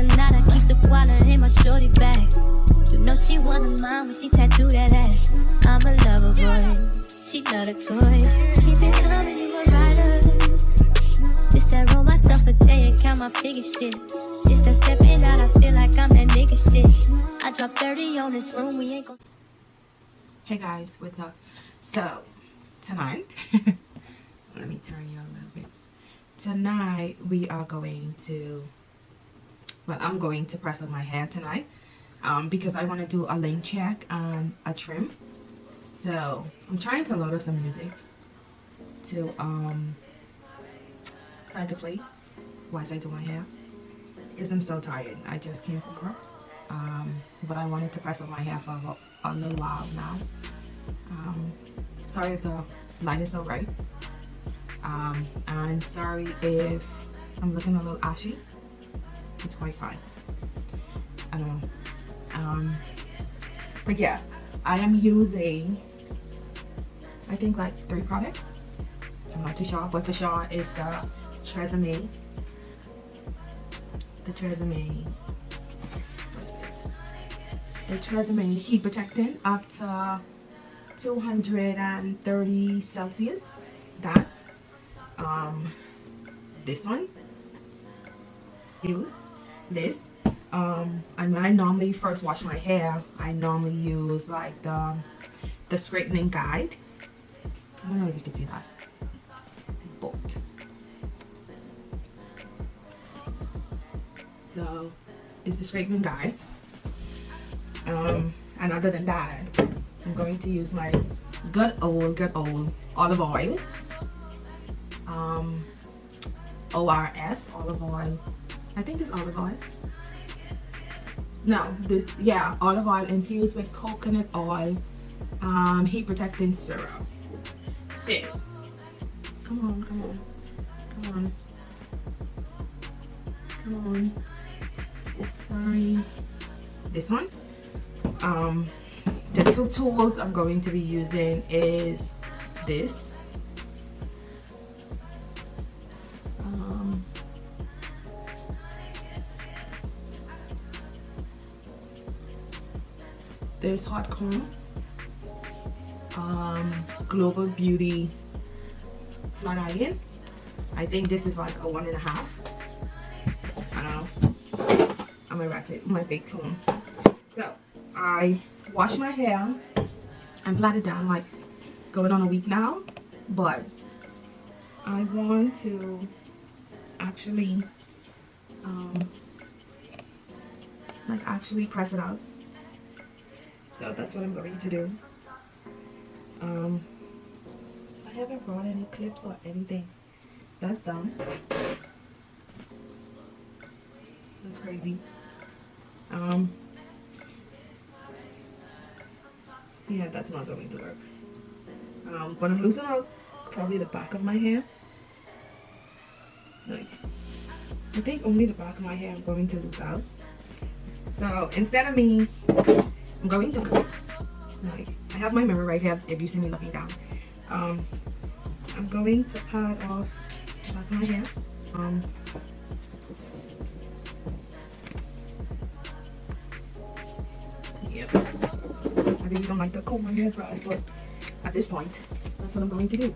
tonight. I keep the koala in my shorty bag. You know she wanna mine when she tattooed that ass. I'm a lover boy, she love the toys. Keep it coming, you a rider. This that roll myself a day and count my figure shit. This that stepping out, I feel like I'm that nigga shit. I drop 30 on this room, we ain't gon'. Hey guys, what's up? So tonight let me turn you a little bit. Tonight we are going to, well, I'm going to press up my hair tonight because I want to do a length check and a trim. So I'm trying to load up some music to start to play whilst I do my hair because I'm so tired. I just came from work, but I wanted to press up my hair for a little while now. Sorry if the light is so bright, and sorry if I'm looking a little ashy. It's quite fine. I don't know. But yeah, I am using, I think, like 3 products. I'm not too sure, but for sure is the Tresemme. The Tresemme heat protectant up to 230 Celsius. That this one, use this, and when I normally first wash my hair, I normally use like the straightening guide. I don't know if you can see that, but so it's the straightening guide. And other than that, I'm going to use my good old olive oil. ORS olive oil. I think it's olive oil. No, this, yeah, olive oil infused with coconut oil, heat protecting syrup. So, come on. Sorry. This one. The 2 tools I'm going to be using is this. There's hot comb, Global Beauty flat iron. I think this is like a 1.5. I don't know. I'm gonna rat it, my big comb. So I wash my hair and plait it down like going on a week now, but I want to actually actually press it out. So that's what I'm going to do. I haven't brought any clips or anything. That's done. That's crazy. Yeah, that's not going to work. But I'm losing out probably the back of my hair. Like, I think only the back of my hair I'm going to lose out. So instead of me, I'm going to, like, I have my mirror right here if you see me looking down. I'm going to pat off the back of my hair. Yeah. I really don't like to comb my hair dry, but at this point, that's what I'm going to do.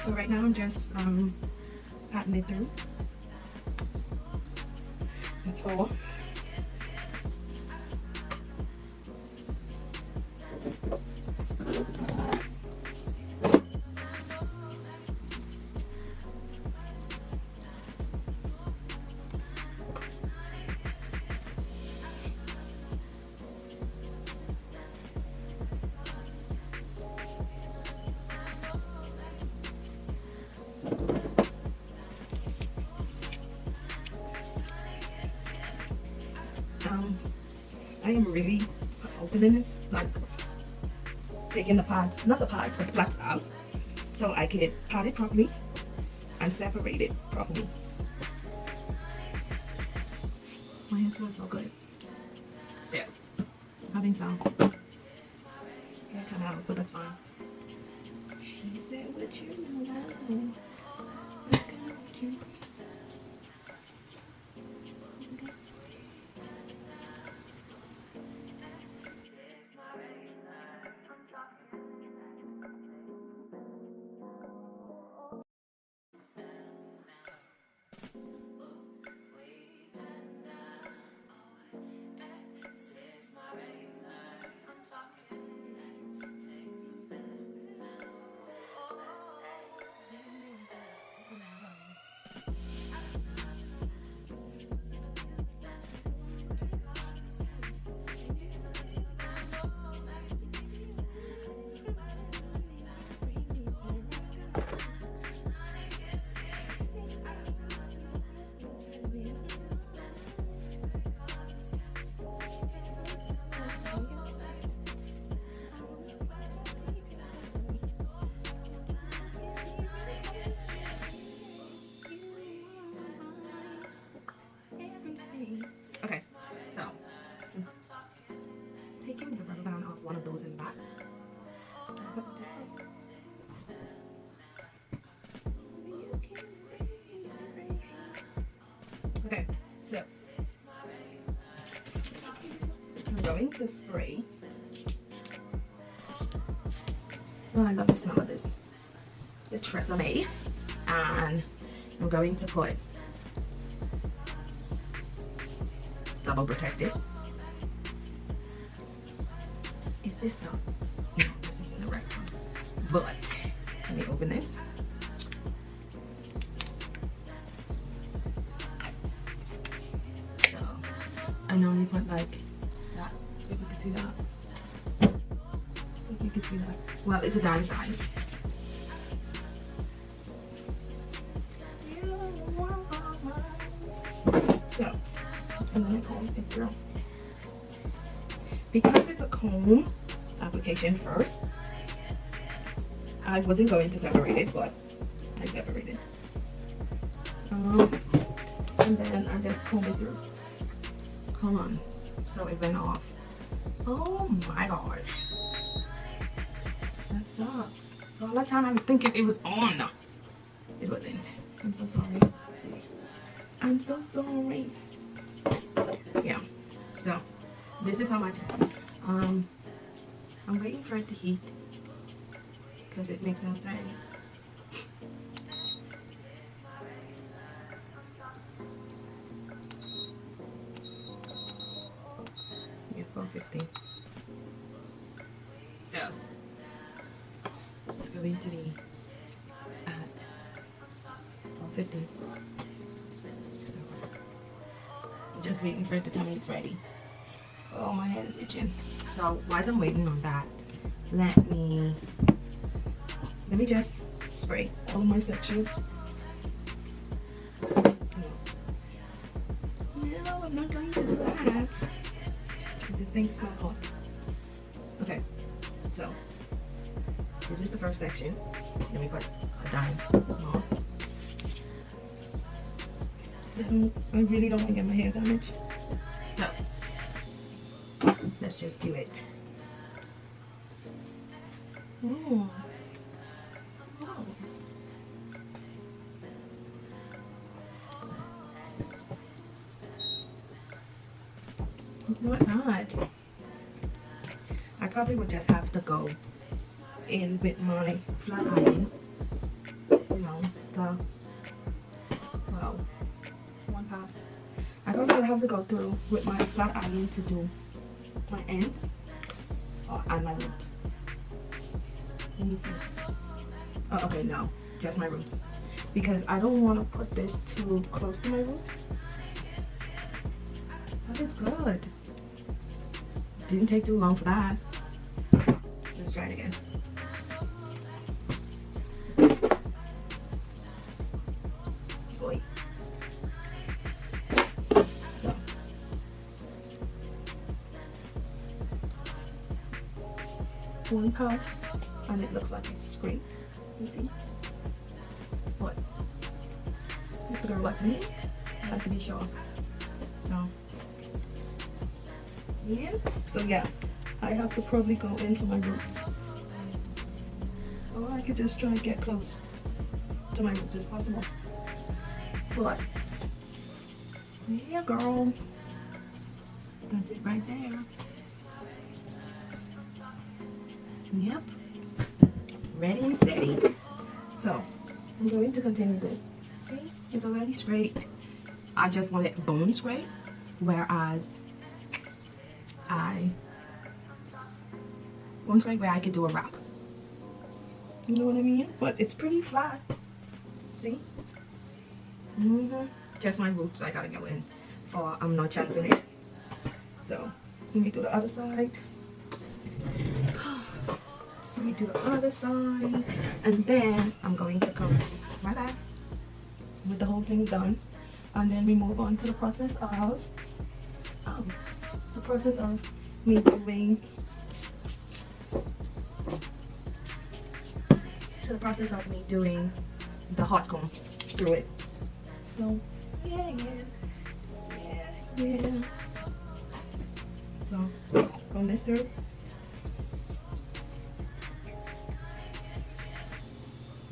So right now I'm just patting it through. That's all. am really opening it, like taking the parts, not the parts, but the plaits out, so I can pat it properly and separate it properly. My hair smells so good. So, having some hair come out, but that's fine. She said, "What you know?" I got you. Okay, so taking the rubber band off one of those in the back. Okay, so I'm going to spray. Oh, I love the smell of this. The Tresemme, and I'm going to put double protected. Is this the? No, this isn't the right one. But let me open this. So I normally put like that. If you can see that. If you can see that. Well, it's a dime size. So I'm gonna comb it through. Because it's a comb application first, I wasn't going to separate it, but I separated. And then I just comb it through. Come on. So it went off. Oh my god. That sucks. So all that time I was thinking it was on. It wasn't. I'm so sorry. I'm so sorry. Yeah. So this is how much. I'm waiting for it to heat because it makes no sense. Yeah, 450. So it's going to be at 450. So I'm just waiting for it to tell me it's ready. Oh, my head is itching. So while I'm waiting on that, let me just spray all my sections. No, I'm not going to do that. This thing smells hot. Okay, so this is the first section. Then we put a dime more. I really don't want to get my hair damaged. So let's just do it. Oh. Oh. It's not bad. I probably would just have to go in with my flat iron. You know, well, one pass. I probably would have to go through with my flat iron to do my ends and my roots. Let me see. Oh, okay, no, just my roots, because I don't want to put this too close to my roots. But it's good. Didn't take too long for that. Let's try it again. Boy. So one pass and it looks like it's scraped. You see? But since the girl like me, I like to be sure. So yeah, I have to probably go in for my roots. Or I could just try and get close to my roots as possible. But yeah, girl, that's it right there. Yep, ready and steady. So I'm going to continue this. See, it's already scraped. I just want it bone scraped, whereas bone scrape where I could do a wrap. You know what I mean? But it's pretty flat. See? Just my roots I gotta go in, or I'm not chancing it. So let me do the other side. Let me do the other side, and then I'm going to come right back with the whole thing done, and then we move on to the process of me doing the hot comb through it. So yeah. So comb this through.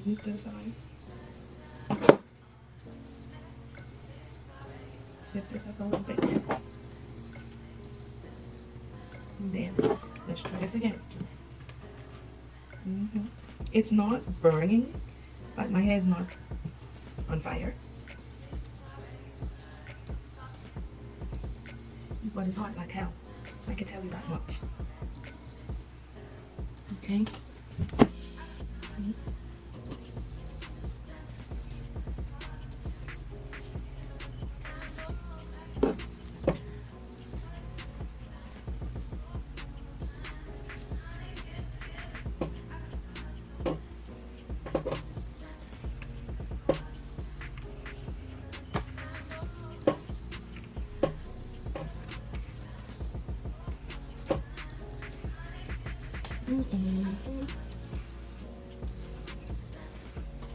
Bring it to the side. Lift this up a little bit. And then let's try this again. It's not burning, like my hair is not on fire, but it's hot like hell. I can tell you that much. Okay. See?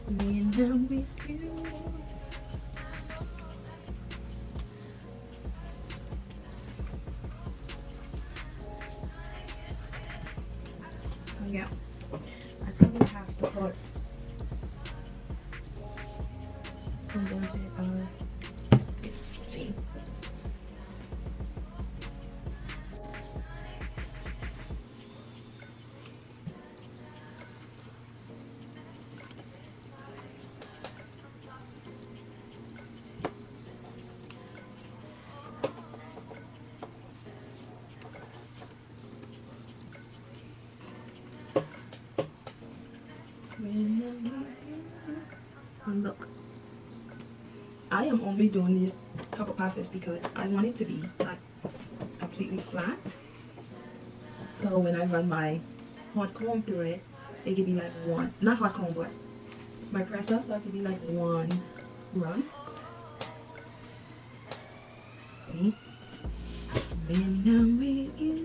When I'm with you. So yeah, I probably have to put a little bit of this thing. And look, I am only doing these couple passes because I want it to be like completely flat. So when I run my hot comb through it, it could be like one, not hot comb, but my press up, so it could be like one run. See? When I'm with you.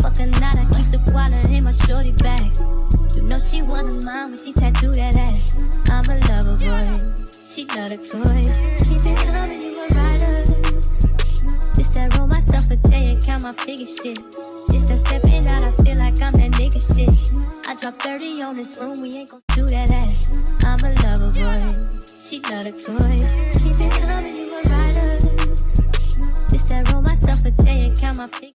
Fuck a night, I keep the wallet in my shorty bag. You know she wanna mine when she tattoo that ass. I'm a lover boy, she love the toys. Keep it coming, you a rider. This that roll myself a day and count my figure shit. This that stepping out, I feel like I'm that nigga shit. I drop 30 on this room, we ain't gon' do that ass. I'm a lover boy, she love the toys. Keep it coming, you a rider. This that roll myself a day and count my figure.